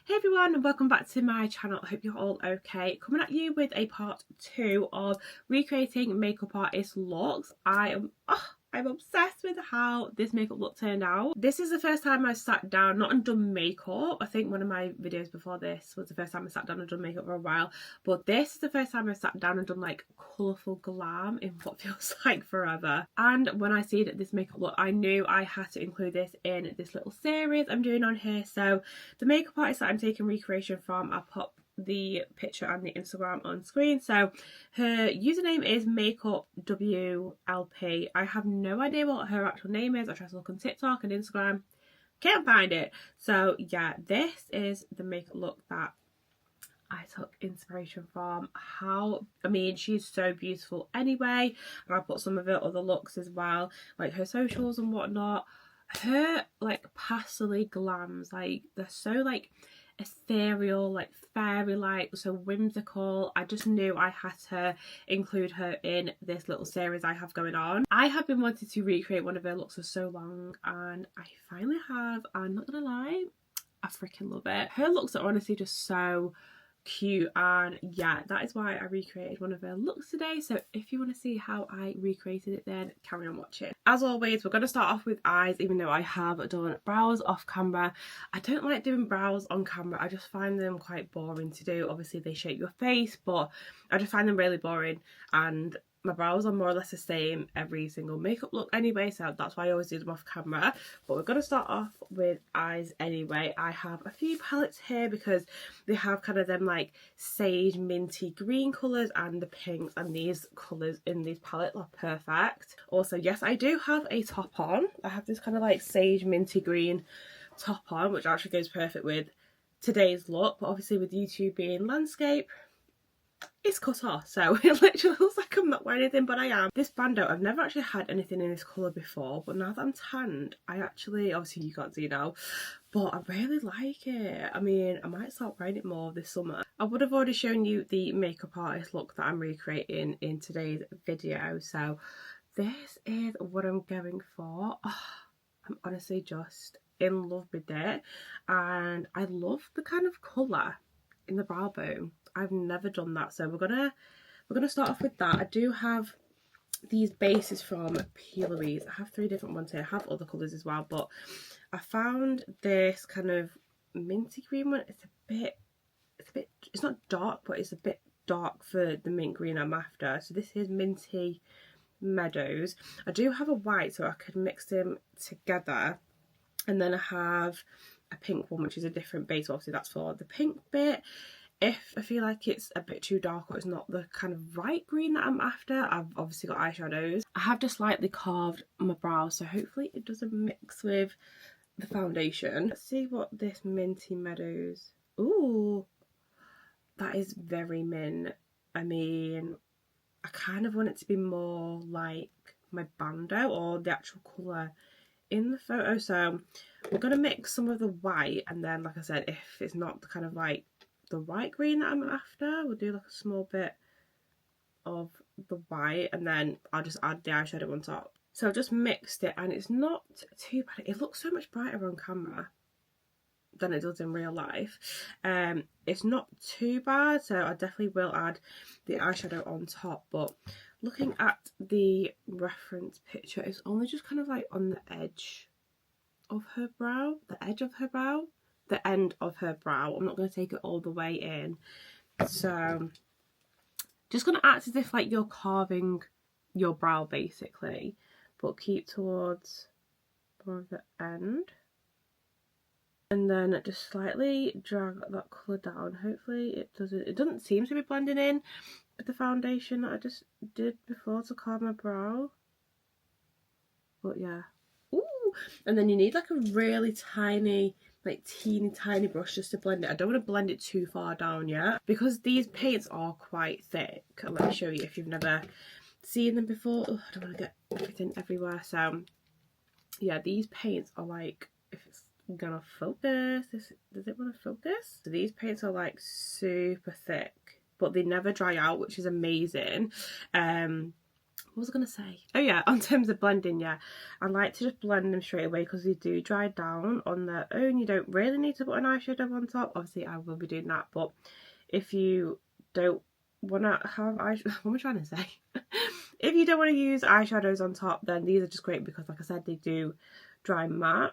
Hey everyone, and welcome back to my channel. I hope you're all okay. Coming at you with a part 2 of recreating makeup artist looks. I'm obsessed with how this makeup look turned out. This is the first time I sat down, not and done makeup. I think one of my videos before this was the first time I sat down and done makeup for a while. But this is the first time I sat down and done like colourful glam in what feels like forever. And when I see this makeup look, I knew I had to include this in this little series I'm doing on here. So the makeup artist that I'm taking recreation from, I'll pop the picture and the Instagram on screen. So her username is makeupwlp. I have no idea what her actual name is. I tried to look on TikTok and Instagram, can't find it. So yeah, this is the makeup look that I took inspiration from. She's so beautiful anyway, and I'll put some of her other looks as well, like her socials and whatnot. Her like pastely glams, like they're so like ethereal, like fairy like, so whimsical. I just knew I had to include her in this little series I have going on. I have been wanting to recreate one of her looks for so long, and I finally have. I'm not gonna lie, I freaking love it. Her looks are honestly just so cute, and yeah, that is why I recreated one of her looks today. So if you want to see how I recreated it, then carry on watching. As always, we're going to start off with eyes, even though I have done brows off camera. I don't like doing brows on camera. I just find them quite boring to do. Obviously they shape your face, but I just find them really boring, and my brows are more or less the same every single makeup look anyway, so that's why I always do them off camera. But we're going to start off with eyes anyway. I have a few palettes here because they have kind of them like sage minty green colours and the pinks, and these colours in these palettes are perfect. Also, yes, I do have a top on. I have this kind of like sage minty green top on, which actually goes perfect with today's look, but obviously with YouTube being landscape, it's cut off, so it literally looks like I'm not wearing anything, but I am. This bandeau, I've never actually had anything in this colour before, but now that I'm tanned, I actually, obviously you can't see now, but I really like it. I mean, I might start wearing it more this summer. I would have already shown you the makeup artist look that I'm recreating in today's video, so this is what I'm going for. Oh, I'm honestly just in love with it, and I love the kind of colour in the brow bone. I've never done that, so we're gonna start off with that. I do have these bases from Peeleries. I have 3 different ones here. I have other colours as well, but I found this kind of minty green one. It's not dark, but it's a bit dark for the mint green I'm after. So this is Minty Meadows. I do have a white, so I could mix them together, and then I have a pink one, which is a different base. Obviously that's for the pink bit. If I feel like it's a bit too dark or it's not the kind of right green that I'm after, I've obviously got eyeshadows. I have just slightly carved my brows, so hopefully it doesn't mix with the foundation. Let's see what this Minty Meadows... Ooh, that is very mint. I mean, I kind of want it to be more like my bandeau or the actual colour in the photo. So we're going to mix some of the white, and then, like I said, if it's not the kind of like the white green that I'm after, we'll do like a small bit of the white, and then I'll just add the eyeshadow on top. So I've just mixed it, and it's not too bad. It looks so much brighter on camera than it does in real life. It's not too bad, so I definitely will add the eyeshadow on top. But looking at the reference picture, it's only just kind of like on the edge of her brow, the edge of her brow, the end of her brow. I'm not going to take it all the way in, so just going to act as if like you're carving your brow basically, but keep towards more of the end, and then just slightly drag that colour down. Hopefully it doesn't seem to be blending in with the foundation that I just did before to carve my brow, but yeah. Ooh, and then you need like a really tiny, like teeny tiny brush just to blend it. I don't want to blend it too far down yet because these paints are quite thick. Let me show you if you've never seen them before. Oh, I don't want to get everything everywhere. So yeah, these paints are like, if it's gonna focus, does it want to focus? So these paints are like super thick, but they never dry out, which is amazing. what was I going to say? Oh yeah, on terms of blending, yeah, I like to just blend them straight away because they do dry down on their own. You don't really need to put an eyeshadow on top. Obviously I will be doing that, but if you don't want to have eyeshadow, what am I trying to say? If you don't want to use eyeshadows on top, then these are just great because, like I said, they do dry matte.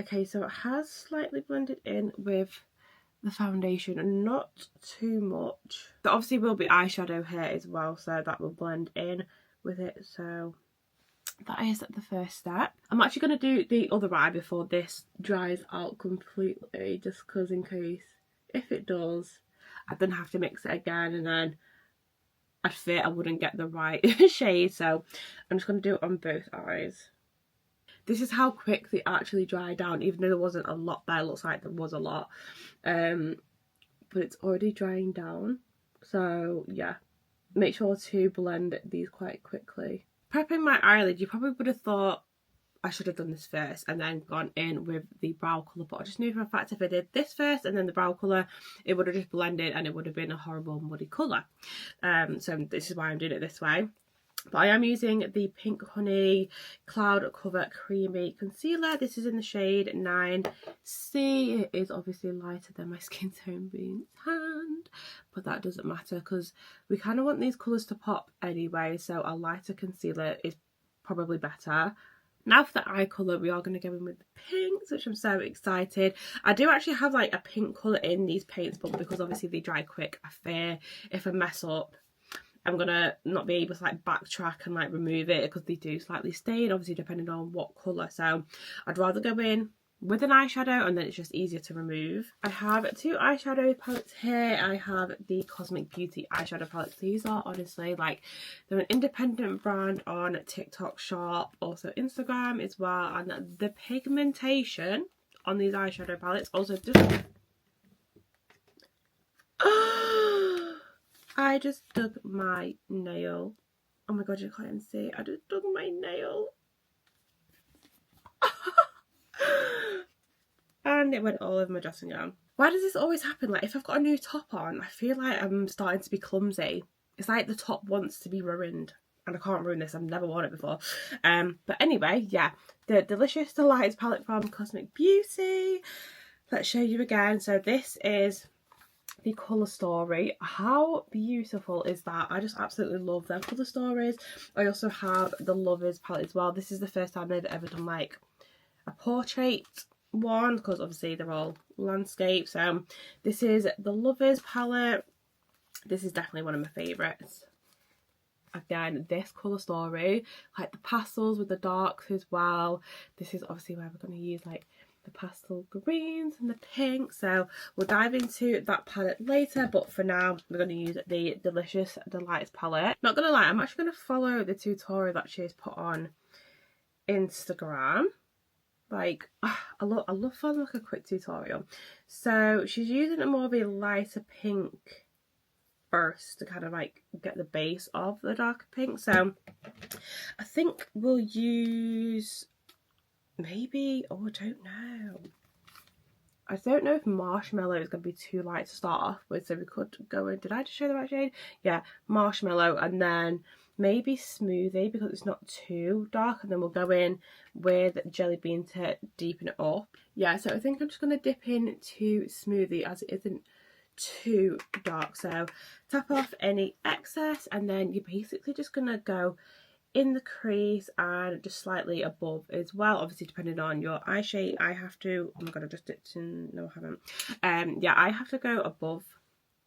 Okay, so it has slightly blended in with the foundation and not too much. There obviously will be eyeshadow here as well, so that will blend in with it. So that is the first step. I'm actually going to do the other eye before this dries out completely, just because in case, if it does, I then have to mix it again and then I'd fear I wouldn't get the right shade. So I'm just going to do it on both eyes. This is how quick they actually dry down, even though there wasn't a lot there. It looks like there was a lot, but it's already drying down. So yeah, make sure to blend these quite quickly. Prepping my eyelid, you probably would have thought I should have done this first and then gone in with the brow colour, but I just knew for a fact if I did this first and then the brow colour, it would have just blended and it would have been a horrible muddy colour. So this is why I'm doing it this way. But I am using the Pink Honey Cloud Cover Creamy Concealer. This is in the shade 9C. It is obviously lighter than my skin tone being tanned, but that doesn't matter because we kind of want these colours to pop anyway, so a lighter concealer is probably better. Now for the eye colour, we are going to go in with the pinks, which I'm so excited. I do actually have like a pink colour in these paints, but because obviously they dry quick, I fear if I mess up, I'm gonna not be able to like backtrack and like remove it because they do slightly stain, obviously depending on what colour. So I'd rather go in with an eyeshadow and then it's just easier to remove. I have two eyeshadow palettes here. I have the Cosmic Beauty eyeshadow palettes. These are honestly like, they're an independent brand on TikTok Shop, also Instagram as well, and the pigmentation on these eyeshadow palettes also just I just dug my nail. Oh my god, you can't see. I just dug my nail. And it went all over my dressing gown. Why does this always happen? Like, if I've got a new top on, I feel like I'm starting to be clumsy. It's like the top wants to be ruined. And I can't ruin this, I've never worn it before. But anyway, yeah. The Delicious Delights palette from Cosmic Beauty. Let's show you again. So this is the colour story. How beautiful is that? I just absolutely love their colour stories. I also have the Lovers palette as well. This is the first time they've ever done like a portrait one, because obviously they're all landscapes. This is the Lovers palette. This is definitely one of my favourites. Again, this colour story, like the pastels with the darks as well. This is obviously where we're going to use like the pastel greens and the pink, so we'll dive into that palette later, but for now we're going to use the Delicious Delights palette. Not gonna lie, I'm actually going to follow the tutorial that she's put on Instagram. Like, I love following like a quick tutorial. So she's using a more of a lighter pink first to kind of like get the base of the darker pink. So I think we'll use maybe, oh, I don't know. I don't know if Marshmallow is going to be too light to start off with, so we could go in, did I just show the right shade? Yeah, Marshmallow, and then maybe Smoothie because it's not too dark, and then we'll go in with Jelly Bean to deepen it up. Yeah, so I think I'm just going to dip into Smoothie as it isn't too dark. So tap off any excess, and then you're basically just going to go in the crease and just slightly above as well, obviously depending on your eye shade. I have to, oh my god, I just dipped in, no I haven't. Yeah, I have to go above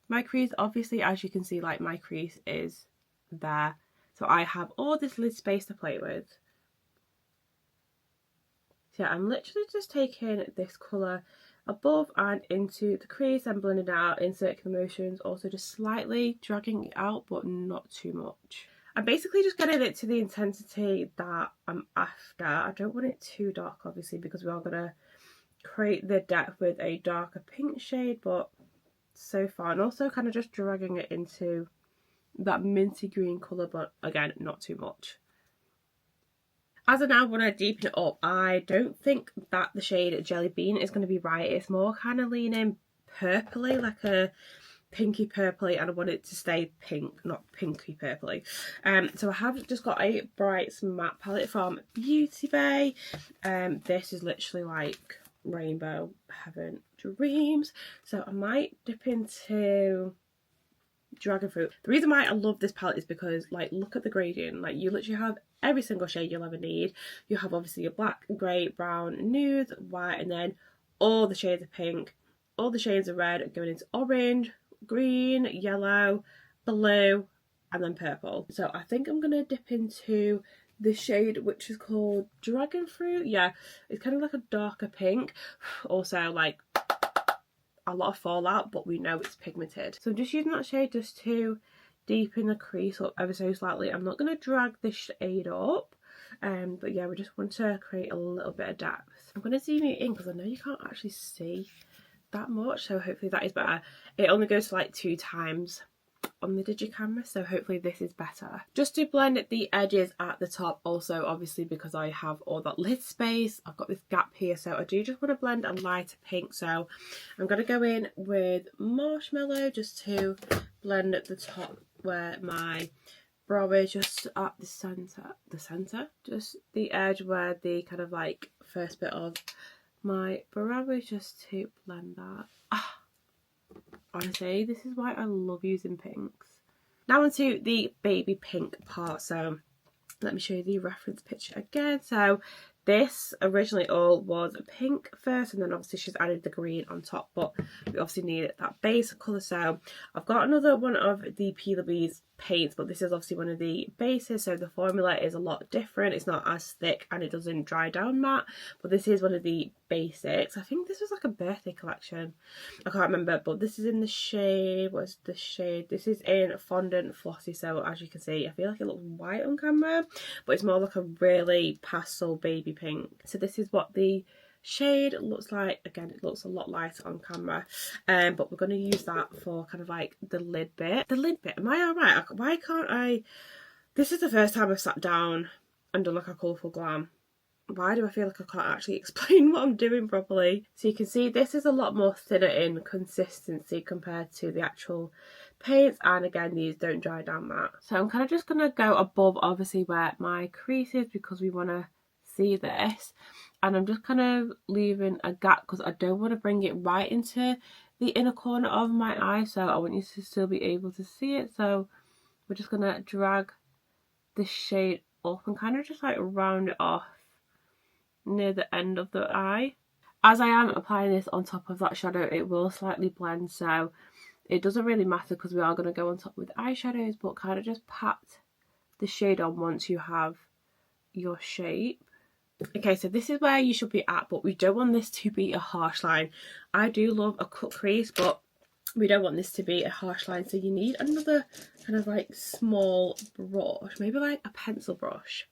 my crease. Obviously, as you can see, like my crease is there, so I have all this lid space to play with. So yeah, I'm literally just taking this colour above and into the crease and blending it out in circular motions, also just slightly dragging it out but not too much. I'm basically just getting it to the intensity that I'm after. I don't want it too dark, obviously, because we are going to create the depth with a darker pink shade, but so far. And also kind of just dragging it into that minty green colour, but again, not too much. As I now want to deepen it up, I don't think that the shade Jelly Bean is going to be right. It's more kind of leaning purpley, like a pinky purpley, and I want it to stay pink, not pinky purpley. So I have just got a Brights matte palette from Beauty Bay. This is literally like rainbow heaven dreams. So I might dip into Dragon Fruit. The reason why I love this palette is because, like, look at the gradient. Like, you literally have every single shade you'll ever need. You have obviously your black, grey, brown, nude, white, and then all the shades of pink, all the shades of red going into orange, green, yellow, blue, and then purple. So I think I'm gonna dip into the shade which is called Dragon Fruit. Yeah, it's kind of like a darker pink. Also, like, a lot of fallout, but we know it's pigmented. So I'm just using that shade just to deepen the crease up ever so slightly. I'm not going to drag this shade up, but yeah, we just want to create a little bit of depth. I'm going to zoom it in because I know you can't actually see that much, so hopefully that is better. It only goes to like 2 times on the digi camera, so hopefully this is better. Just to blend the edges at the top, also obviously because I have all that lid space, I've got this gap here, so I do just want to blend a lighter pink. So I'm going to go in with Marshmallow just to blend at the top where my brow is, just at the centre, just the edge where the kind of like first bit of my brow is, just to blend that. Honestly, this is why I love using pinks. Now onto the baby pink part. So let me show you the reference picture again. So this originally all was pink first, and then obviously she's added the green on top, but we obviously need that base colour. So I've got another one of the P&B's paints, but this is obviously one of the bases, so the formula is a lot different. It's not as thick and it doesn't dry down matte, but this is one of the basics. I think this was like a birthday collection, I can't remember, but this is in the shade, what's the shade? This is in Fondant Flossy. So as you can see, I feel like it looks white on camera, but it's more like a really pastel baby pink. So this is what the shade looks like. Again, it looks a lot lighter on camera, but we're going to use that for kind of like the lid bit. Am I alright? Why can't I? This is the first time I've sat down and done like a colourful glam. Why do I feel like I can't actually explain what I'm doing properly? So you can see this is a lot more thinner in consistency compared to the actual paints, and again, these don't dry down matte. So I'm kind of just going to go above obviously where my crease is because we want to see this, and I'm just kind of leaving a gap because I don't want to bring it right into the inner corner of my eye, so I want you to still be able to see it. So we're just going to drag this shade up and kind of just like round it off near the end of the eye. As I am applying this on top of that shadow, it will slightly blend, so it doesn't really matter because we are going to go on top with eyeshadows, but kind of just pat the shade on once you have your shape. Okay, so this is where you should be at, but we don't want this to be a harsh line. I do love a cut crease, but we don't want this to be a harsh line, so you need another kind of like small brush, maybe like a pencil brush,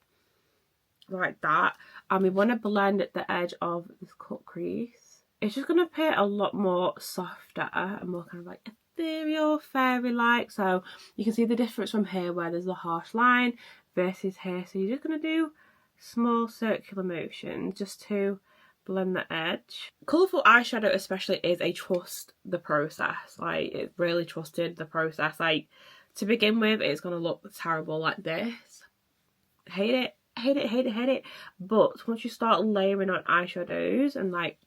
like that, and we want to blend at the edge of this cut crease. It's just going to appear a lot more softer and more kind of like ethereal, fairy-like. So you can see the difference from here where there's a harsh line versus here. So you're just going to do small circular motions just to blend the edge. Colourful eyeshadow especially is a trust the process. Like, it really trusted the process. Like, to begin with, it's going to look terrible like this. Hate it. Hate it, hate it, hate it. But once you start layering on eyeshadows and like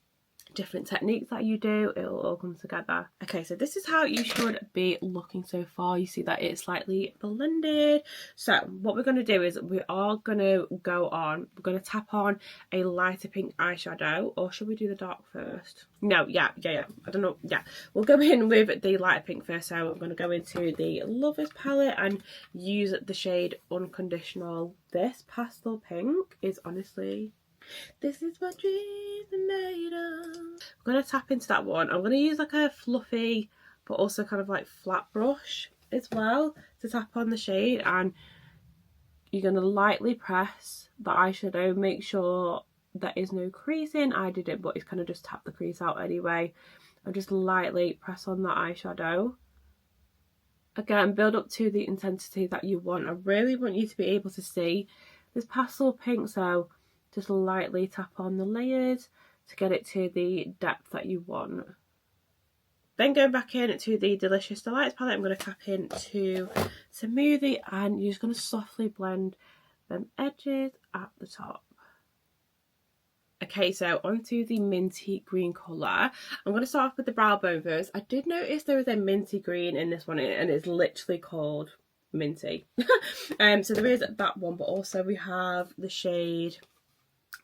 different techniques that you do, it'll all come together. Okay, so this is how you should be looking so far. You see that it's slightly blended. So what we're going to do is we are going to we're going to tap on a lighter pink eyeshadow, or should we do the dark first? No, yeah, I don't know. Yeah, we'll go in with the lighter pink first. So I'm going to go into the Lovers palette and use the shade Unconditional. This pastel pink is honestly, this is what dreams are made of. I'm going to tap into that one. I'm going to use like a fluffy but also kind of like flat brush as well to tap on the shade, and you're going to lightly press the eyeshadow. Make sure there is no creasing. I did it, but it's kind of just tap the crease out anyway, and just lightly press on the eyeshadow. Again, build up to the intensity that you want. I really want you to be able to see this pastel pink, so just lightly tap on the layers to get it to the depth that you want. Then going back into the Delicious Delights palette, I'm going to tap into Smoothie, and you're just going to softly blend them edges at the top. Okay, so onto the minty green colour. I'm going to start off with the brow bone first. I did notice there is a minty green in this one, and it's literally called Minty. So there is that one, but also we have the shade,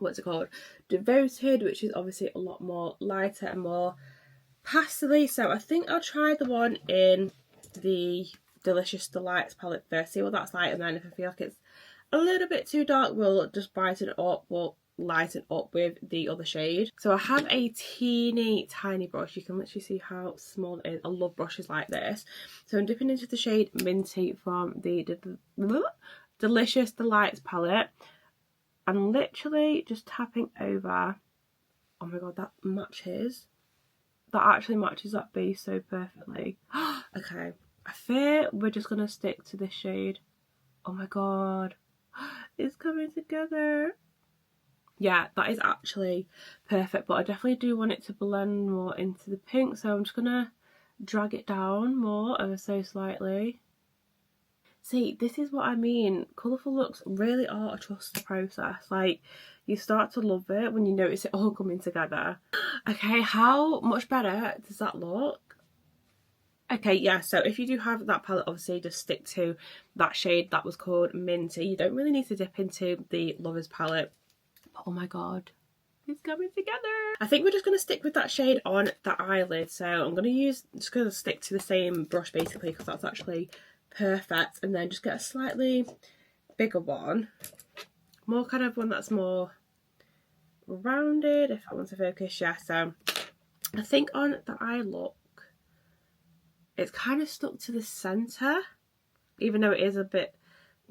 what's it called? Devoted, which is obviously a lot more lighter and more pastely. So I think I'll try the one in the Delicious Delights palette first, see what that's like, and then if I feel like it's a little bit too dark, we'll just brighten it up, we'll lighten up with the other shade. So I have a teeny tiny brush. You can literally see how small it is. I love brushes like this. So I'm dipping into the shade Minty from the Delicious Delights palette. I'm literally just tapping over. Oh my god, that matches. That actually matches that base so perfectly. Okay, I fear we're just going to stick to this shade. Oh my god, it's coming together. Yeah, that is actually perfect, but I definitely do want it to blend more into the pink, so I'm just going to drag it down more ever so slightly. See, this is what I mean. Colourful looks really are a trust process. Like, you start to love it when you notice it all coming together. Okay, how much better does that look? Okay, yeah, so if you do have that palette, obviously just stick to that shade that was called Minty. You don't really need to dip into the Lovers palette. But oh my god, it's coming together. I think we're just going to stick with that shade on the eyelid. So I'm going to just going to stick to the same brush basically, because that's actually perfect. And then just get a slightly bigger one. More kind of one that's more rounded, if I want to focus. Yeah, so I think on the eye look, it's kind of stuck to the centre, even though it is a bit,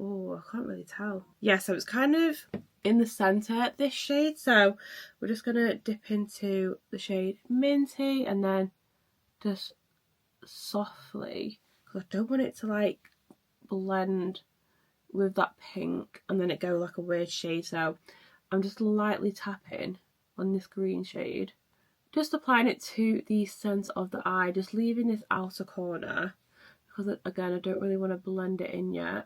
oh, I can't really tell. Yeah, so it's kind of in the centre, this shade. So we're just going to dip into the shade Minty and then just softly, because I don't want it to like blend with that pink and then it go like a weird shade. So I'm just lightly tapping on this green shade, just applying it to the centre of the eye, just leaving this outer corner, because again I don't really want to blend it in yet.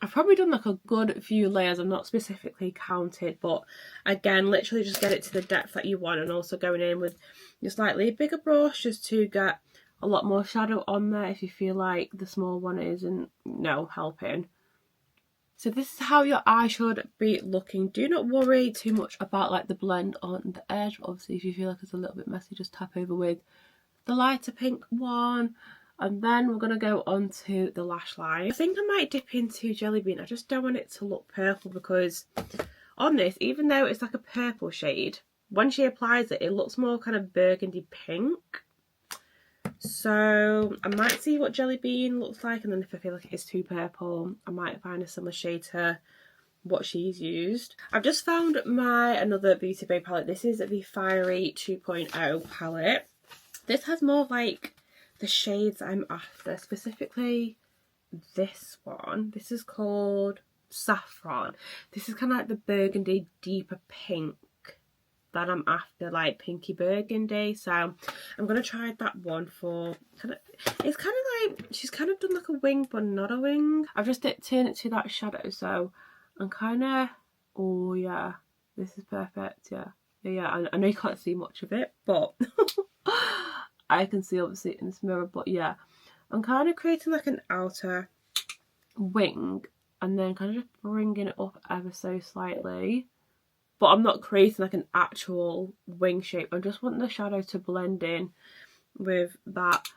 I've probably done like a good few layers, I'm not specifically counted, but again, literally just get it to the depth that you want, and also going in with your slightly bigger brush just to get a lot more shadow on there if you feel like the small one isn't helping. So this is how your eye should be looking. Do not worry too much about like the blend on the edge. Obviously, if you feel like it's a little bit messy, just tap over with the lighter pink one. And then we're going to go on to the lash line. I think I might dip into Jelly Bean. I just don't want it to look purple, because on this, even though it's like a purple shade, when she applies it, it looks more kind of burgundy pink. So I might see what Jelly Bean looks like, and then if I feel like it is too purple, I might find a similar shade to what she's used. I've just found another Beauty Bay palette. This is the Fiery 2.0 palette. This has more of like the shades I'm after, specifically this one. This is called Saffron. This is kind of like the burgundy deeper pink that I'm after, like pinky burgundy. So I'm gonna try that one for it's kind of like she's kind of done like a wing but not a wing. I've just dipped into that shadow, so I'm kind of, oh yeah, this is perfect. Yeah, I know you can't see much of it, but I can see obviously in this mirror. But yeah, I'm kind of creating like an outer wing and then kind of just bringing it up ever so slightly, but I'm not creating like an actual wing shape. I just want the shadow to blend in with that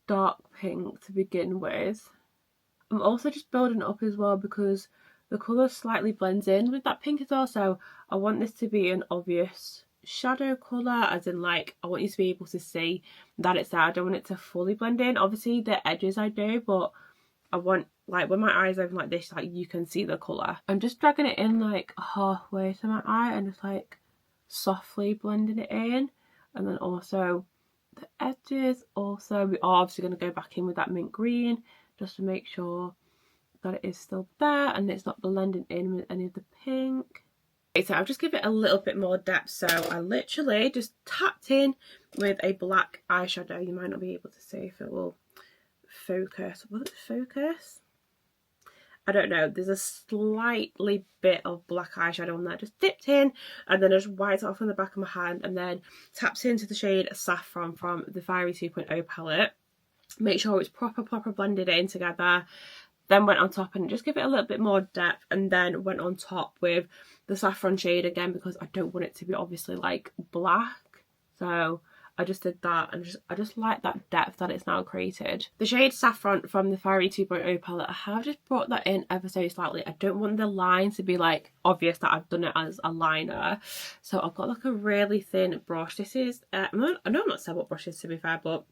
dark pink to begin with. I'm also just building it up as well because the colour slightly blends in with that pink as well, so I want this to be an obvious shadow colour, as in like I want you to be able to see that it's there. I don't want it to fully blend in. Obviously the edges I do, but I want, like, when my eyes open like this, like you can see the colour. I'm just dragging it in like halfway to my eye and just like softly blending it in, and then also the edges. Also, we are obviously going to go back in with that mint green just to make sure that it is still there and it's not blending in with any of the pink. Okay, so I'll just give it a little bit more depth. So I literally just tapped in with a black eyeshadow. You might not be able to see if it will focus. Will it focus? I don't know. There's a slightly bit of black eyeshadow on there. Just dipped in and then I just wiped it off on the back of my hand and then tapped into the shade Saffron from the Fiery 2.0 palette. Make sure it's proper blended in together. Then went on top and just give it a little bit more depth, and then went on top with the Saffron shade again because I don't want it to be obviously like black. So I just did that, and I just like that depth that it's now created. The shade Saffron from the Fiery 2.0 palette, I have just brought that in ever so slightly. I don't want the line to be like obvious that I've done it as a liner. So I've got like a really thin brush. This is, I know I'm not saying what brush is to be fair, but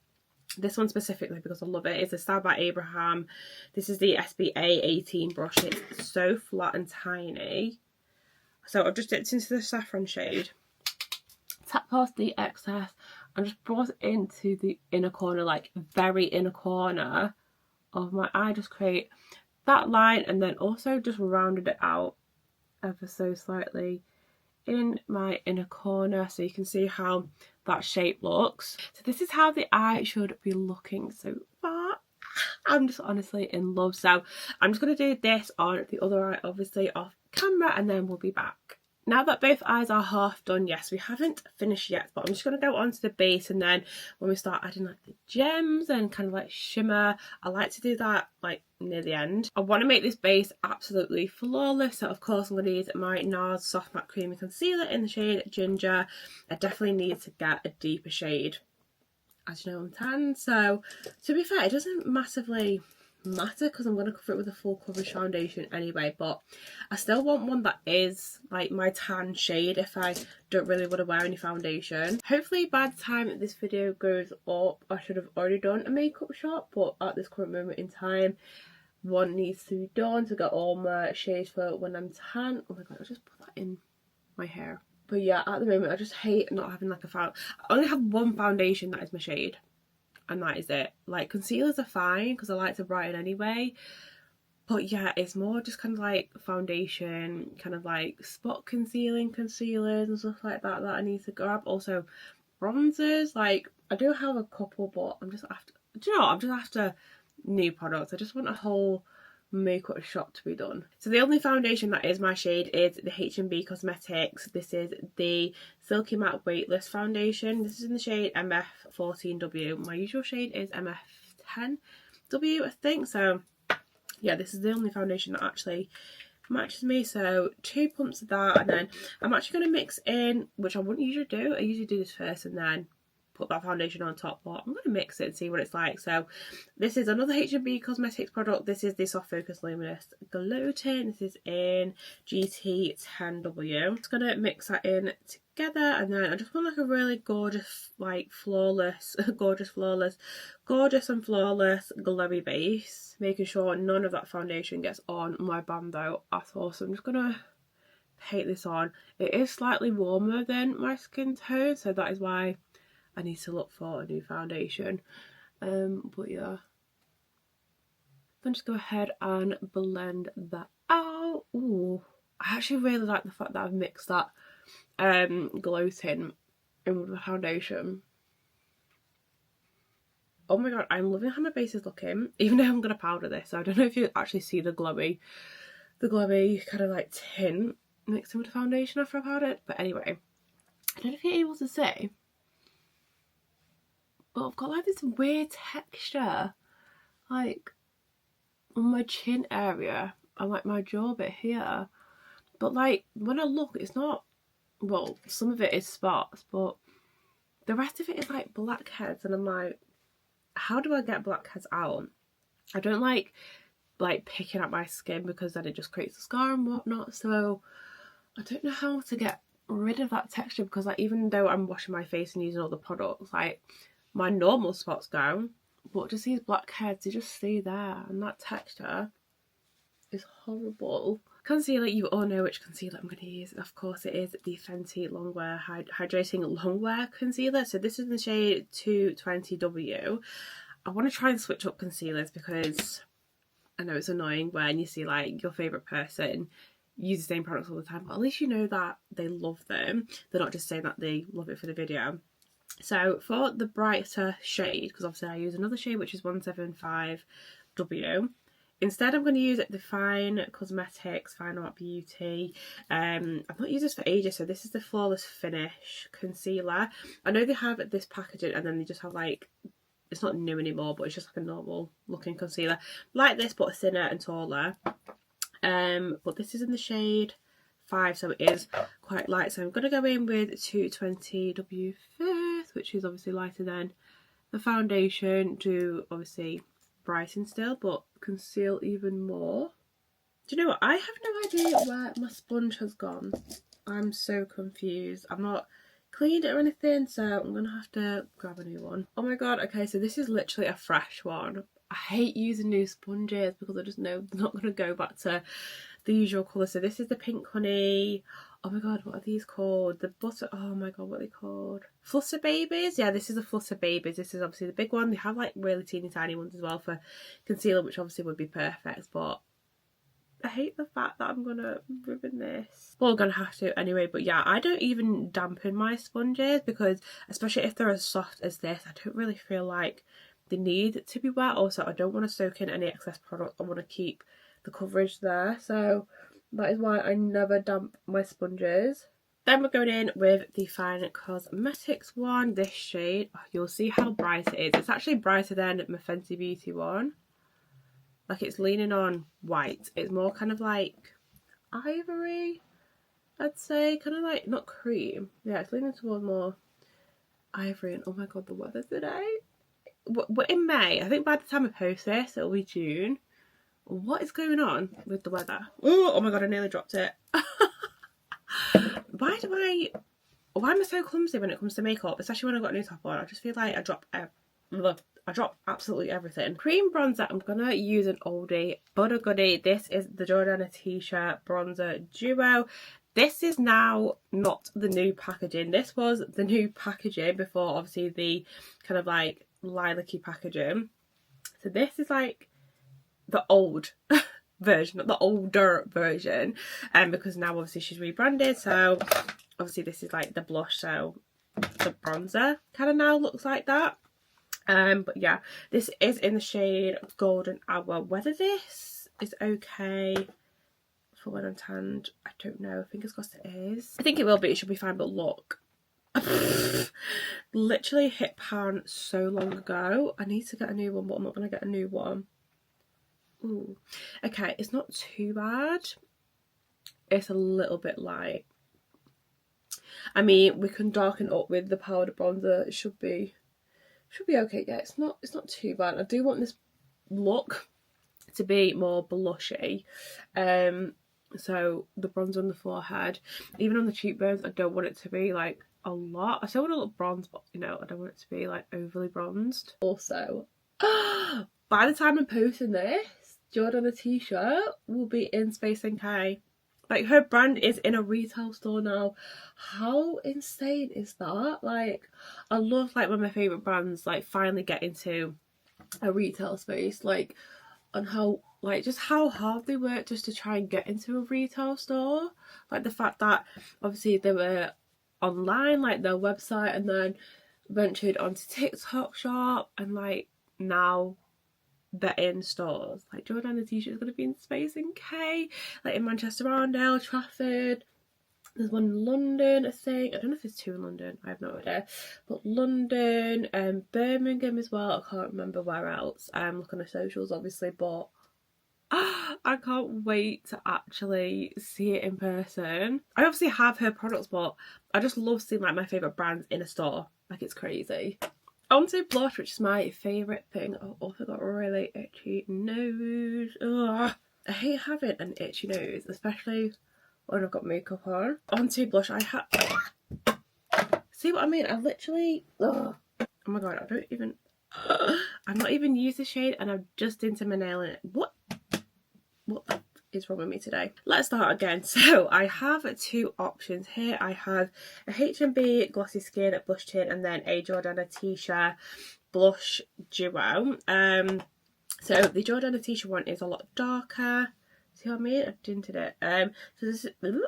this one specifically because I love it is a Style by Abraham. This is the SBA 18 brush. It's so flat and tiny. So I've just dipped into the Saffron shade, tapped past the excess, and just brought it into the inner corner, like very inner corner of my eye. Just create that line and then also just rounded it out ever so slightly in my inner corner so you can see how that shape looks. So this is how the eye should be looking so far. I'm just honestly in love. So I'm just going to do this on the other eye, obviously off camera, and then we'll be back. Now that both eyes are half done, yes, we haven't finished yet, but I'm just going to go on to the base, and then when we start adding like the gems and kind of like shimmer, I like to do that like near the end. I want to make this base absolutely flawless, so of course I'm going to use my NARS Soft Matte Creamy Concealer in the shade Ginger. I definitely need to get a deeper shade. As you know, I'm tan, so to be fair, it doesn't massively matter because I'm going to cover it with a full coverage foundation anyway, but I still want one that is like my tan shade if I don't really want to wear any foundation. Hopefully by the time that this video goes up I should have already done a makeup shot, but at this current moment in time one needs to be done to get all my shades for when I'm tan. Oh my god, I just put that in my hair. But yeah, at the moment I just hate not having like I only have one foundation that is my shade, and that is it. Like concealers are fine because I like to brighten anyway, but yeah, it's more just kind of like foundation, kind of like spot concealing concealers and stuff like that that I need to grab. Also bronzers, like I do have a couple, but I'm just after, do you know what? I'm just after new products. I just want a whole makeup shop to be done. So the only foundation that is my shade is the H&B Cosmetics. This is the Silky Matte Weightless foundation. This is in the shade MF14W. My usual shade is MF10W, I think. So yeah, this is the only foundation that actually matches me. So 2 pumps of that, and then I'm actually going to mix in, which I wouldn't usually do. I usually do this first and then put that foundation on top, but I'm going to mix it and see what it's like. So this is another H&B Cosmetics product. This is the Soft Focus Luminous Glow Tint. This is in GT10W. Just going to mix that in together, and then I just want like a really gorgeous, like flawless, gorgeous and flawless glowy base, making sure none of that foundation gets on my band though at all. So I'm just going to paint this on. It is slightly warmer than my skin tone, so that is why I need to look for a new foundation. But yeah, then just go ahead and blend that out. Ooh, I actually really like the fact that I've mixed that glow tint in with the foundation. Oh my god, I'm loving how my base is looking, even though I'm going to powder this. So I don't know if you actually see the glowy kind of like tint mixed in with the foundation after I powdered. But anyway, I don't know if you're able to see, but I've got like this weird texture like on my chin area and like my jaw bit here, but like when I look it's not, well, some of it is spots but the rest of it is like blackheads, and I'm like, how do I get blackheads out? I don't like picking at my skin because then it just creates a scar and whatnot, so I don't know how to get rid of that texture, because like even though I'm washing my face and using all the products, like my normal spots go, but just these blackheads, they just stay there, and that texture is horrible. Concealer, you all know which concealer I'm going to use. Of course it is the Fenty Longwear Hydrating Longwear Concealer. So this is the shade 220W. I want to try and switch up concealers because I know it's annoying when you see like your favourite person use the same products all the time, but at least you know that they love them. They're not just saying that they love it for the video. So for the brighter shade, because obviously I use another shade which is 175W, instead I'm going to use the Fine Cosmetics Fine Art Beauty. I've not used this for ages, so this is the Flawless Finish Concealer. I know they have this packaging and then they just have like, it's not new anymore, but it's just like a normal looking concealer like this but thinner and taller. But this is in the shade 5, so it is quite light, so I'm going to go in with 220W first, which is obviously lighter than the foundation, to obviously brighten still but conceal even more. Do you know what, I have no idea where my sponge has gone. I'm so confused. I've not cleaned it or anything, so I'm gonna have to grab a new one. Oh my god, okay, so this is literally a fresh one. I hate using new sponges because I just know they're not gonna go back to the usual colour. So this is the Pink Honey. Oh my god, what are these called? The butter, oh my god, what are they called? Flutter Babies? Yeah, this is the Flutter Babies. This is obviously the big one. They have like really teeny tiny ones as well for concealer, which obviously would be perfect, but I hate the fact that I'm gonna ruin this. Well, I'm gonna have to anyway, but yeah, I don't even dampen my sponges because, especially if they're as soft as this, I don't really feel like they need to be wet. Also, I don't want to soak in any excess product. I want to keep the coverage there, so that is why I never damp my sponges. Then we're going in with the Fine Cosmetics one, this shade. Oh, you'll see how bright it is. It's actually brighter than my Fenty Beauty one. Like, it's leaning on white. It's more kind of like ivory, I'd say. Kind of like, not cream. Yeah, it's leaning towards more ivory. And oh my god, the weather today. We're in May. I think by the time I post this, it'll be June. What is going on with the weather? Oh my god, I nearly dropped it. Why am I so clumsy when it comes to makeup? Especially when I've got a new top on. I just feel like I drop absolutely everything. Cream bronzer, I'm gonna use an oldie but a goodie. This is the Jordana T-shirt bronzer duo. This is now not the new packaging. This was the new packaging before obviously the kind of like lilac-y packaging. So this is like the old version, not the older version, because now obviously she's rebranded, so obviously this is like the blush, so the bronzer kind of now looks like that. But yeah, this is in the shade Golden Hour. Whether this is okay for when I'm tanned, I don't know. Fingers crossed it is. I think it will be, it should be fine, but look. Literally hit pan so long ago. I need to get a new one, but I'm not going to get a new one. Ooh. Okay, it's not too bad. It's a little bit light. I mean, we can darken up with the powder bronzer. It should be okay. Yeah, it's not too bad. I do want this look to be more blushy. So the bronzer on the forehead, even on the cheekbones, I don't want it to be like a lot. I still want to look bronzed, but you know, I don't want it to be like overly bronzed. Also, by the time I'm posting this, Jordana T-shirt will be in Space NK. Like, her brand is in a retail store now. How insane is that? Like, I love like when my favourite brands like finally get into a retail space, like, and how like just how hard they work just to try and get into a retail store. Like the fact that obviously they were online, like their website, and then ventured onto TikTok shop, and like now they're in stores. Like Jordana T-shirt is going to be in Space NK, like in Manchester, Arndale, Trafford. There's one in London, I think. I don't know if there's two in London. I have no idea. But London, Birmingham as well. I can't remember where else. Look on the socials, obviously, but I can't wait to actually see it in person. I obviously have her products, but I just love seeing like my favourite brands in a store. Like, it's crazy. Onto blush, which is my favourite thing. I've also got a really itchy nose. Ugh. I hate having an itchy nose, especially when I've got makeup on. Onto blush, I have... See what I mean? I literally... Ugh. Oh my god, I don't even... I've not even used the shade and I'm just into my nail in it. What is wrong with me today? Let's start again. So I have two options here. I have a H&B Glossy Skin blush tint and then a Jordana T-shirt blush duo. So the Jordana T-shirt one is a lot darker. See what I mean? I tinted it. So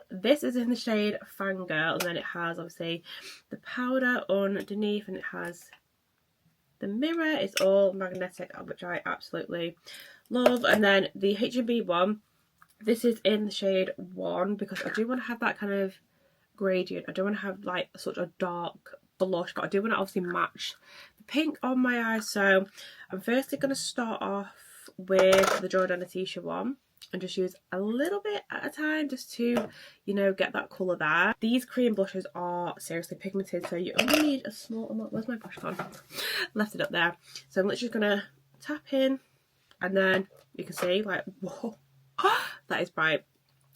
this is in the shade Fangirl, and then it has obviously the powder underneath, and it has the mirror. It's all magnetic, which I absolutely love. And then the H&B one, this is in the shade 1, because I do want to have that kind of gradient. I don't want to have like such a dark blush, but I do want to obviously match the pink on my eyes. So I'm firstly going to start off with the Jordana one and just use a little bit at a time, just to, you know, get that colour there. These cream blushes are seriously pigmented, so you only need a small amount. Where's my brush gone? Left it up there. So I'm literally going to tap in, and then you can see like, whoa, that is bright.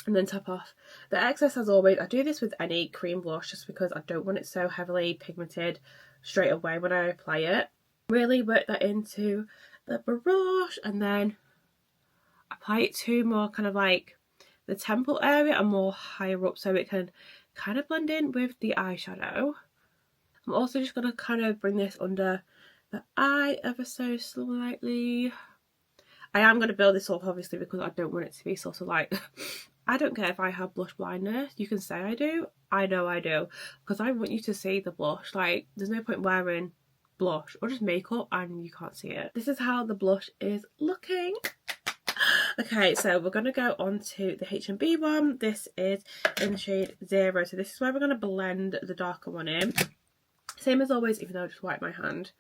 And then tap off the excess. As always, I do this with any cream blush just because I don't want it so heavily pigmented straight away when I apply it. Really work that into the brush, and then apply it to more kind of like the temple area and more higher up, so it can kind of blend in with the eyeshadow. I'm also just going to kind of bring this under the eye ever so slightly. I am going to build this up obviously because I don't want it to be sort of like I don't care if I have blush blindness. You can say I do. I know I do, because I want you to see the blush. Like, there's no point wearing blush or just makeup and you can't see it. This is how the blush is looking. Okay, so we're going to go on to the H&B one. This is in the shade 0. So this is where we're going to blend the darker one in. Same as always, even though I just wipe my hand.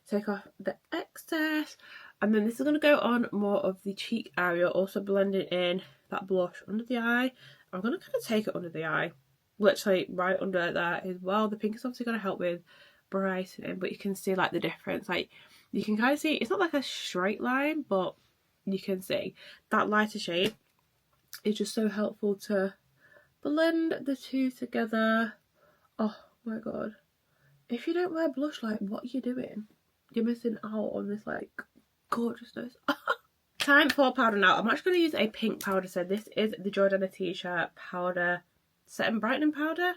Take off the excess. And then this is going to go on more of the cheek area, also blending in that blush under the eye. I'm going to kind of take it under the eye, literally right under there as well. The pink is obviously going to help with brightening, but you can see like the difference. Like, you can kind of see, it's not like a straight line, but you can see that lighter shade is just so helpful to blend the two together. Oh my god. If you don't wear blush, like, what are you doing? You're missing out on this, like, gorgeousness. Time for powder now. I'm actually going to use a pink powder. So this is the Jordana T-shirt powder, set and brightening powder.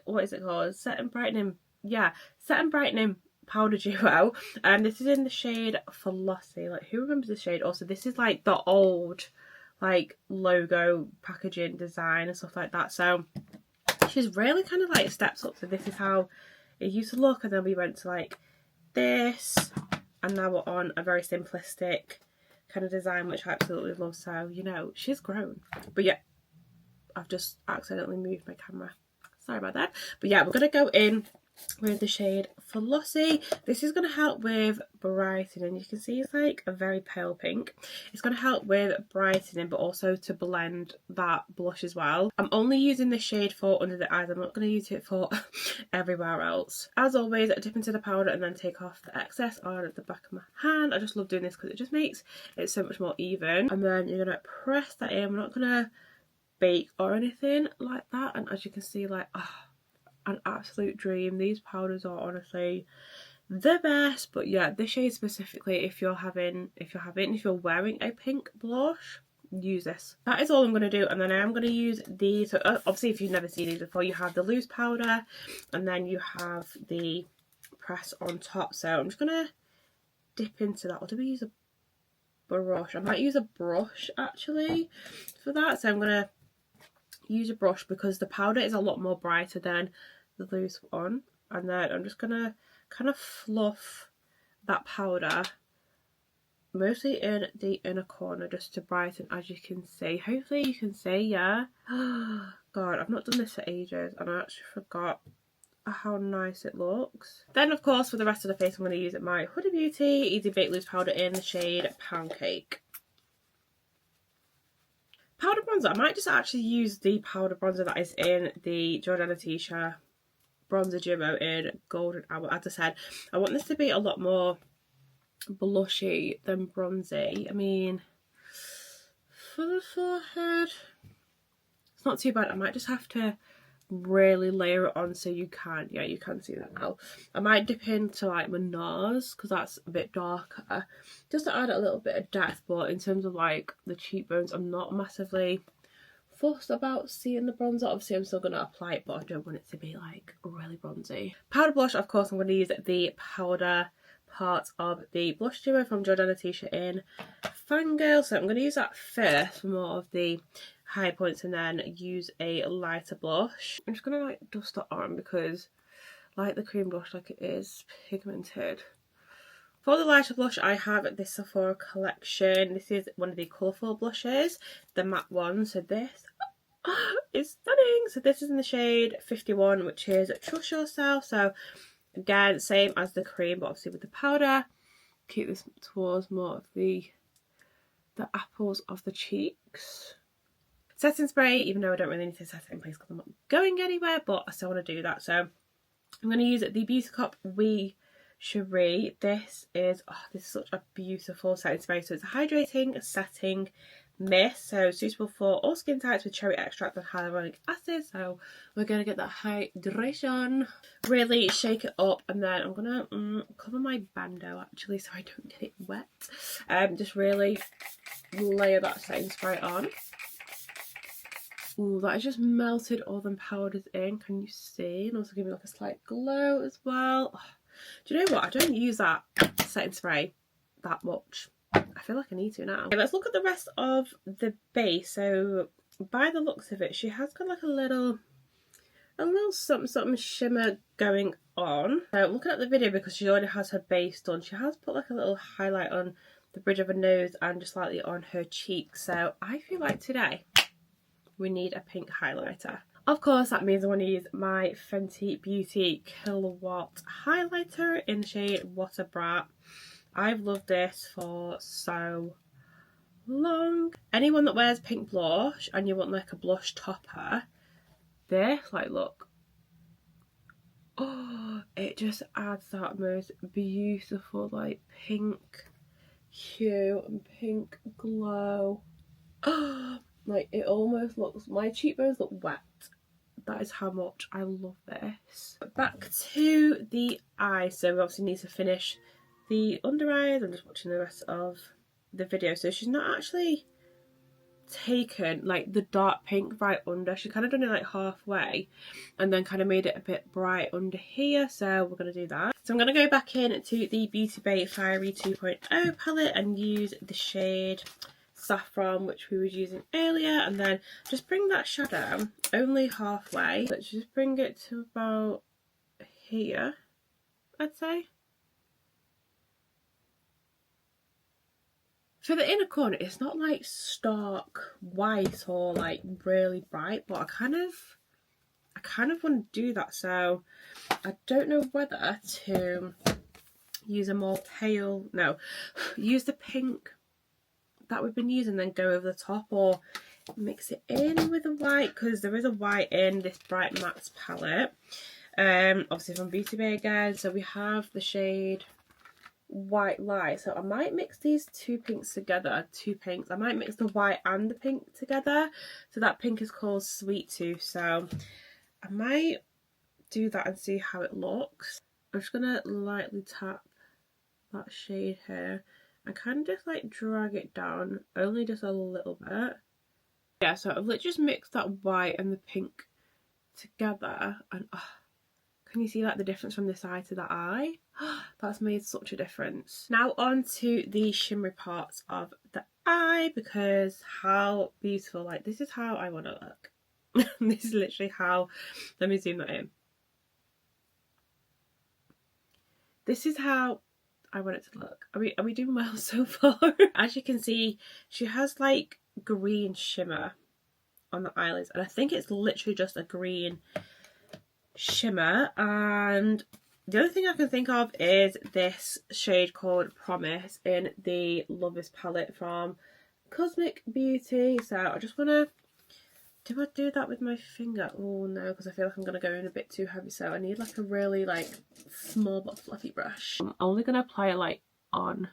What is it called? Set and brightening. Yeah, set and brightening powder duo. And this is in the shade Philosophy. Like, who remembers this shade? Also, this is like the old, like, logo packaging design and stuff like that. So she's really kind of like steps up. So this is how it used to look, and then we went to like this, and now we're on a very simplistic kind of design, which I absolutely love. So, you know, she's grown. But yeah, I've just accidentally moved my camera, sorry about that. But yeah, we're going to go in with the shade Philosophy. This is going to help with brightening. You can see it's like a very pale pink. It's going to help with brightening, but also to blend that blush as well. I'm only using this shade for under the eyes. I'm not going to use it for everywhere else. As always, I dip into the powder and then take off the excess on the back of my hand. I just love doing this because it just makes it so much more even. And then you're going to press that in. We're not going to bake or anything like that. And as you can see, like, oh, an absolute dream. These powders are honestly the best. But yeah, this shade specifically, if you're wearing a pink blush, use this. That is all I'm going to do. And then I am going to use these. So obviously, if you've never seen these before, you have the loose powder and then you have the press on top. So I'm just going to dip into that. Or do we use a brush? I might use a brush actually for that. So I'm going to use a brush because the powder is a lot more brighter than the loose one. And then I'm just going to kind of fluff that powder mostly in the inner corner just to brighten, as you can see. Hopefully you can see, yeah. God, I've not done this for ages and I actually forgot how nice it looks. Then of course for the rest of the face I'm going to use my Huda Beauty Easy Bake Loose powder in the shade Pancake. Powder bronzer, I might just actually use the powder bronzer that is in the Jordana T-shirt bronzer duo in Golden Hour. As I said, I want this to be a lot more blushy than bronzy. I mean, for the forehead, it's not too bad. I might just have to really layer it on so you can, yeah, you can see that now. I might dip into like my nose because that's a bit darker, just to add a little bit of depth. But in terms of like the cheekbones, I'm not massively fussed about seeing the bronzer. Obviously I'm still going to apply it, but I don't want it to be like really bronzy. Powder blush, of course I'm going to use the powder part of the blush duo from Jordana T-shirt in Fangirl, so I'm going to use that first for more of the high points and then use a lighter blush. I'm just going to like dust that on because like the cream blush, like it is pigmented. For the lighter blush, I have this Sephora collection. This is one of the colourful blushes, the matte one. So this is stunning. So this is in the shade 51, which is Trust Yourself. So again, same as the cream, but obviously with the powder. Keep this towards more of the apples of the cheeks. Setting spray, even though I don't really need to set it in place because I'm not going anywhere, but I still want to do that. So I'm going to use the Beauty Cup We Cherie. This is such a beautiful setting spray. So it's a hydrating setting mist, so suitable for all skin types with cherry extract and hyaluronic acid. So we're going to get that hydration, really shake it up, and then I'm going to cover my bando actually so I don't get it wet. Just really layer that setting spray on. Ooh, that has just melted all them powders in, can you see? And also give me like a slight glow as well. Do you know what? I don't use that setting spray that much. I feel like I need to now. Okay, let's look at the rest of the base. So by the looks of it, she has got like a little something shimmer going on. So looking at the video, because she already has her base done, she has put like a little highlight on the bridge of her nose and just slightly on her cheeks. So I feel like today we need a pink highlighter. Of course, that means I want to use my Fenty Beauty Kilowatt highlighter in the shade What a Brat. I've loved this for so long. Anyone that wears pink blush and you want like a blush topper, this, like, look. Oh, it just adds that most beautiful like pink hue and pink glow. Oh, like it almost looks, my cheekbones look wet. That is how much I love this. Back to the eyes. So we obviously need to finish the under eyes. I'm just watching the rest of the video. So she's not actually taken like the dark pink right under. She kind of done it like halfway and then kind of made it a bit bright under here. So we're going to do that. So I'm going to go back in to the Beauty Bay Fiery 2.0 palette and use the shade Saffron, which we were using earlier, and then just bring that shadow only halfway. Let's just bring it to about here, I'd say. For the inner corner, it's not like stark white or like really bright, but I kind of want to do that. So I don't know whether to use a more pale, no, use the pink that we've been using, then go over the top, or mix it in with the white, because there is a white in this Bright Mattes palette, obviously from Beauty Bay again. So we have the shade White Light, so I might mix these two pinks together, I might mix the white and the pink together. So that pink is called Sweet Tooth, so I might do that and see how it looks. I'm just gonna lightly tap that shade here and kind of just like drag it down, only just a little bit. Yeah, so I've literally just mixed that white and the pink together, and can you see like the difference from this eye to that eye? That's made such a difference. Now on to the shimmery parts of the eye, because how beautiful, like this is how I want to look. This is literally how, let me zoom that in. This is how I want it to look. Are we doing well so far? As you can see, she has like green shimmer on the eyelids, and I think it's literally just a green shimmer. And the only thing I can think of is this shade called Promise in the Lovers palette from Cosmic Beauty. So I just want to, do I do that with my finger? Oh no, because I feel like I'm going to go in a bit too heavy, so I need like a really like small but fluffy brush. I'm only going to apply it like on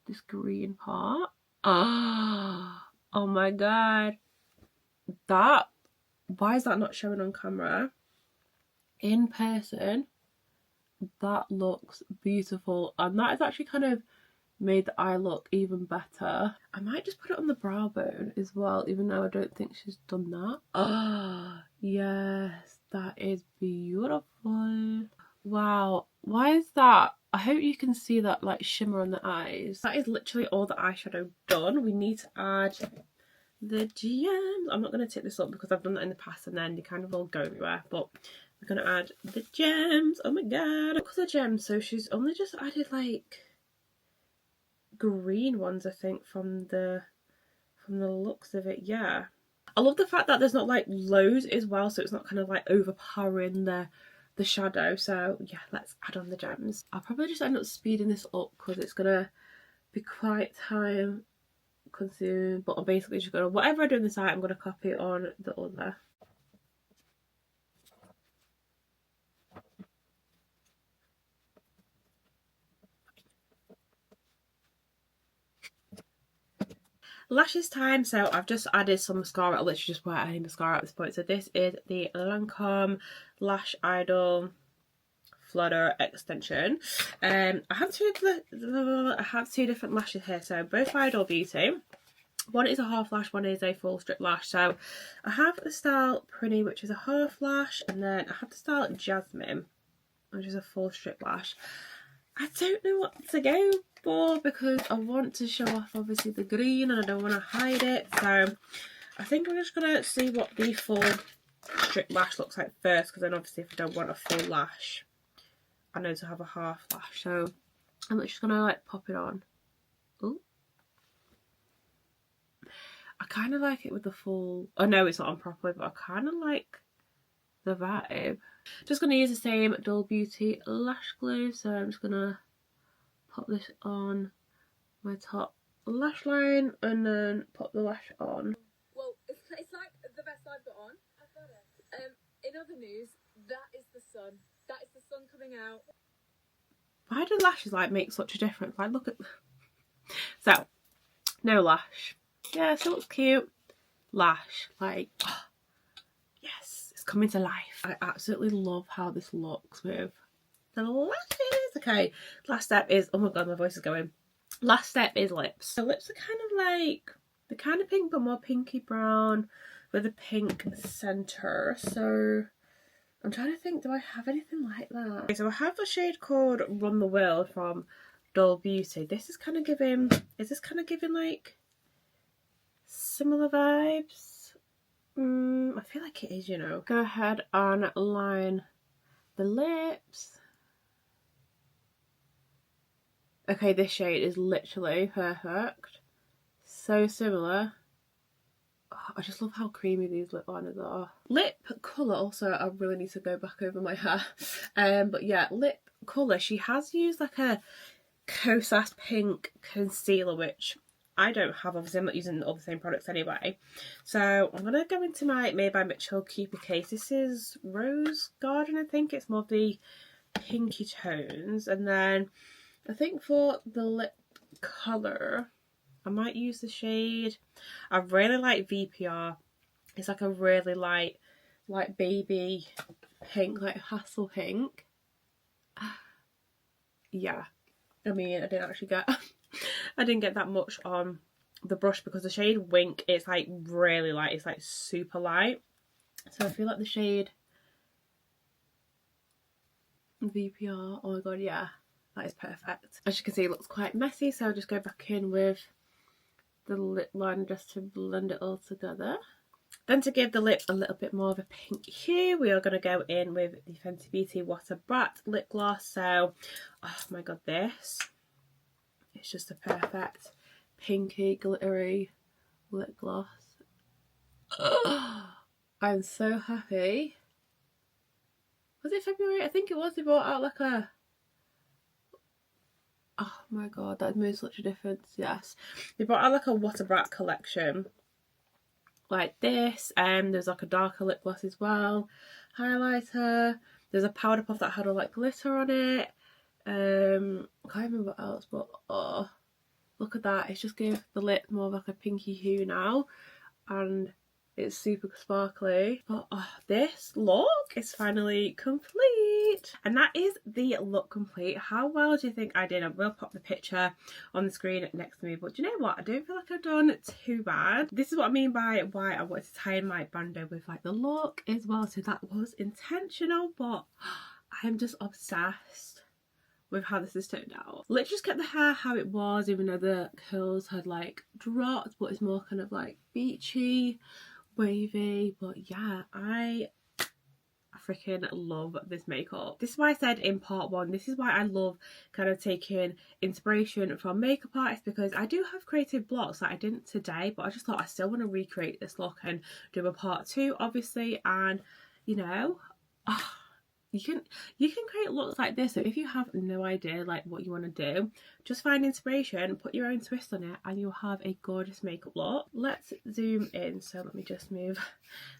this green part. Oh my god, that, why is that not showing on camera? In person, that looks beautiful, and that has actually kind of made the eye look even better. I might just put it on the brow bone as well, even though I don't think she's done that. Oh yes, that is beautiful. Wow, why is that I hope you can see that like shimmer on the eyes. That is literally all the eyeshadow done. We need to add the gems. I'm not going to tip this up because I've done that in the past and then they kind of all go everywhere, but we're going to add the gems. Oh my god, look at the gems. So she's only just added like green ones, I think, from the looks of it. Yeah, I love the fact that there's not like loads as well, so it's not kind of like overpowering the shadow. So yeah, let's add on the gems. I'll probably just end up speeding this up because it's gonna be quite time consuming, but I'm basically just gonna, whatever I do on the side, I'm gonna copy it on the other. Lashes time. So I've just added some mascara. I literally just wear any mascara at this point. So this is the Lancome Lash Idol Flutter extension. I have two different lashes here. So both by Idol Beauty. One is a half lash, one is a full strip lash. So I have the style Prinny, which is a half lash, and then I have the style Jasmine, which is a full strip lash. I don't know what to go for because I want to show off obviously the green and I don't want to hide it. So I think I'm just going to see what the full strip lash looks like first, because then obviously if I don't want a full lash, I know to have a half lash. So I'm just going to like pop it on. Ooh. I kind of like it with the full, oh no, it's not on properly, but I kind of like the vibe. Just going to use the same Dull Beauty lash glue, so I'm just going to pop this on my top lash line and then pop the lash on. Well, it's like the best I've got on. I've got it. In other news, that is the sun. That is the sun coming out. Why do lashes like make such a difference? Like, look at... So, no lash. Yeah, so it looks cute. Lash, like... Oh, yes, it's coming to life. I absolutely love how this looks with the lashes. Okay, last step is, oh my god, my voice is going. Last step is lips. The lips are kind of like, they're kind of pink but more pinky brown with a pink centre. So I'm trying to think, do I have anything like that? Okay, so I have a shade called Run the World from Dull Beauty. This is kind of giving, is this kind of giving like similar vibes? I feel like it is, you know. Go ahead and line the lips. Okay, this shade is literally perfect. So similar. Oh, I just love how creamy these lip liners are. Lip colour also, I really need to go back over my hair. But yeah, lip colour, she has used like a Kosas pink concealer, which I don't have. Obviously I'm not using all the same products anyway. So I'm going to go into my Made by Mitchell Keeper case. This is Rose Garden, I think. It's more of the pinky tones. And then I think for the lip colour, I might use the shade, I really like VPR. It's like a really light, like baby pink, like hassle pink. Yeah, I mean, I didn't actually get, I didn't get that much on the brush because the shade Wink is like really light. It's like super light. So I feel like the shade VPR, oh my god, yeah. That is perfect. As you can see, it looks quite messy, so I'll just go back in with the lip line just to blend it all together. Then to give the lips a little bit more of a pink hue, we are going to go in with the Fenty Beauty Water Brat lip gloss. So, oh my god, this is just a perfect pinky, glittery lip gloss. I'm so happy. Was it February? I think it was. They brought out like a... Oh my god, that made such a difference. Yes, they brought out like a Water Brat collection like this. There's like a darker lip gloss as well, highlighter. There's a powder puff that had all like glitter on it. I can't remember what else, but oh, look at that. It's just gave the lip more of like a pinky hue now, and it's super sparkly. But oh, this look is finally complete, and that is the look complete. How well do you think I did? I will pop the picture on the screen next to me, but do you know what? I don't feel like I've done too bad. This is what I mean by why I wanted to tie in my bandeau with like the look as well. So that was intentional, but I'm just obsessed with how this has turned out. Let's just get the hair how it was, even though the curls had like dropped, but it's more kind of like beachy, wavy. But yeah, I freaking love this makeup. This is why I said in part one, this is why I love kind of taking inspiration from makeup artists, because I do have creative blocks that I didn't today, but I just thought I still want to recreate this look and do a part two, obviously. And you know, you can create looks like this. So if you have no idea like what you want to do, just find inspiration, put your own twist on it, and you'll have a gorgeous makeup look. Let's zoom in. So let me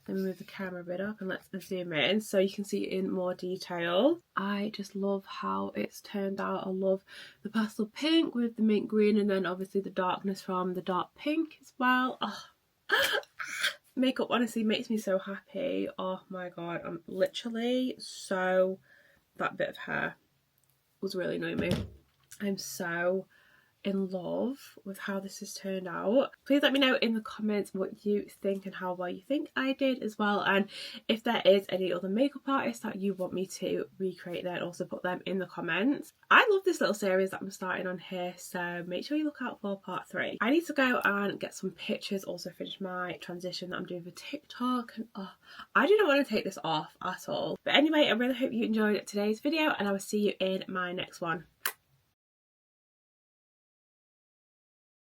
move the camera a bit up and let's zoom in so you can see it in more detail. I just love how it's turned out. I love the pastel pink with the mint green, and then obviously the darkness from the dark pink as well. Makeup honestly makes me so happy. Oh my god, I'm literally so... That bit of hair was really annoying me. I'm so in love with how this has turned out. Please let me know in the comments what you think and how well you think I did as well, and if there is any other makeup artists that you want me to recreate, then also put them in the comments. I love this little series that I'm starting on here, so make sure you look out for part 3. I need to go and get some pictures, also finish my transition that I'm doing for TikTok, and I do not want to take this off at all. But anyway, I really hope you enjoyed today's video, and I will see you in my next one.